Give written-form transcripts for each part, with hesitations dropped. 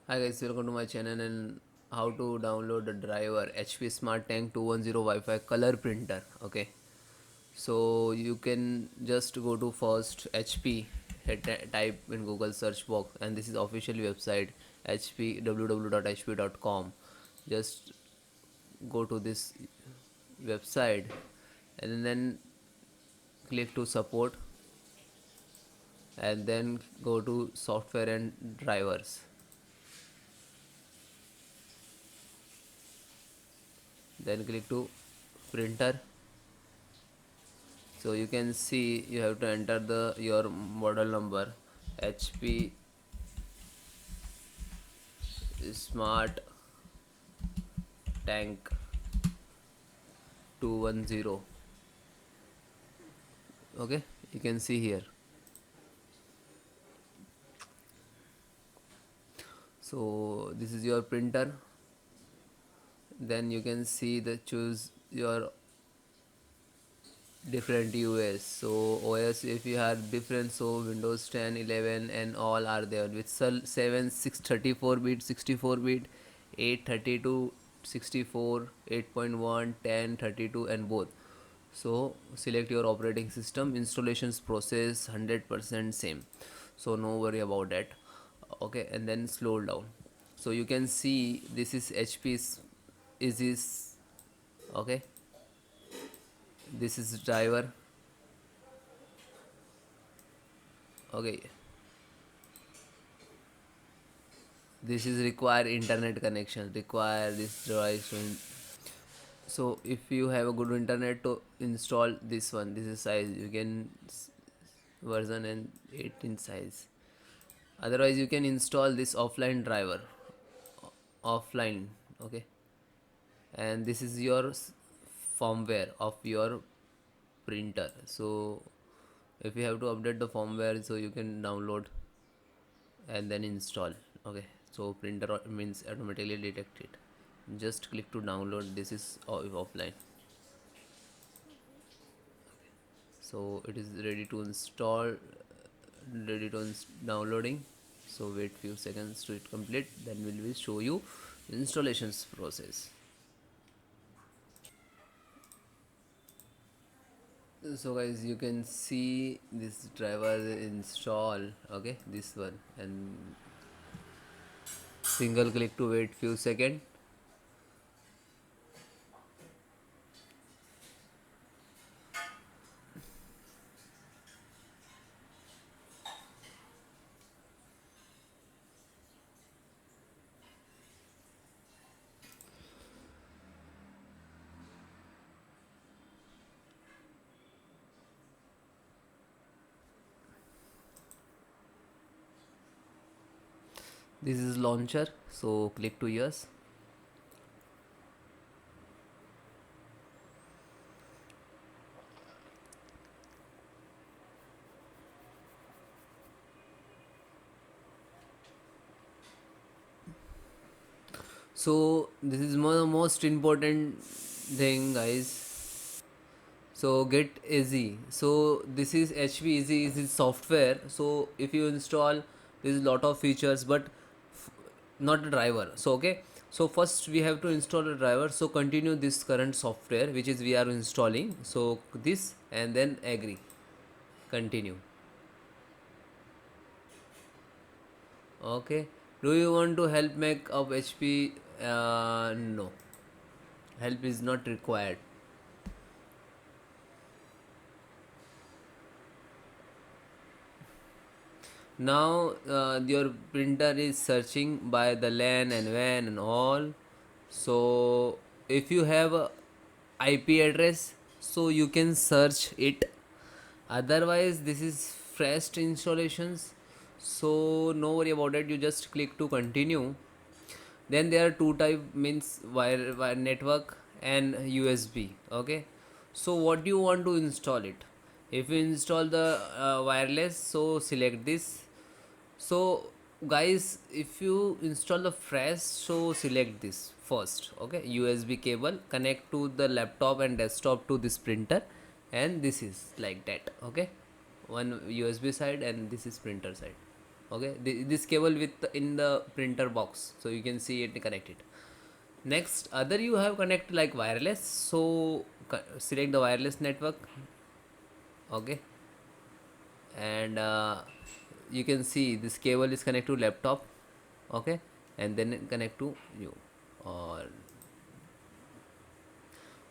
Hi guys, welcome to my channel and how to download the driver HP Smart Tank 210 Wi-Fi color printer. Okay, so you can just go to first HP, type in Google search box, and this is official website HP www.hp.com. Just go to this website and then click to support and then go to software and drivers. Then click to printer. So you can see you have to enter the your model number HP Smart Tank 210. Okay, you can see here. So this is your printer. Then you can see the choose your different OS. So OS, if you have different, so Windows 10, 11 and all are there with 7 634 bit, 64 bit, 832, 64, 8.1, 10, 32 and both. So select your operating system. Installations process 100% same, so no worry about that. Okay, and then slow down. So you can see this is HP's is this. Okay, this is driver. Okay, this is require internet connection, require this device to so if you have a good internet to install this one, this is size you can version and 18 size. Otherwise you can install this offline driver offline. Okay, and this is your firmware of your printer. So if you have to update the firmware, so you can download and then install. Okay, so printer means automatically detect it. Just click to download. This is offline. So it is ready to install, ready to downloading. So wait few seconds to it complete, then we will show you installations process. So guys, you can see this driver install. Okay, this one, and single click to wait few seconds. This is launcher, so click to yes. So this is one of the most important thing, guys. So get easy. So this is HP easy is software. So if you install, there is lot of features, but not a driver. So okay. So first we have to install a driver. So continue this current software which is we are installing. So this and then agree. Continue. Okay. Do you want to help make up HP? No. Help is not required. Now your printer is searching by the LAN and WAN and all. So if you have a IP address, so you can search it. Otherwise this is fresh installations, so no worry about it. You just click to continue. Then there are two type, means wire network and USB. Okay, so what do you want to install it? If you install the wireless, so select this. So guys, if you install the fresh, so select this first. Okay, USB cable connect to the laptop and desktop to this printer, and this is like that. Okay, one USB side and this is printer side. Okay, this cable with in the printer box, so you can see it connected. Next, other you have connect like wireless, so select the wireless network. Okay, and you can see this cable is connected to laptop. Okay, and then connect to you. Or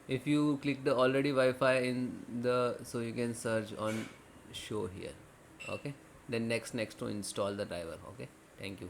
if you click the already Wi-Fi in the, so you can search on show here. Okay, then next to install the driver. Okay, thank you.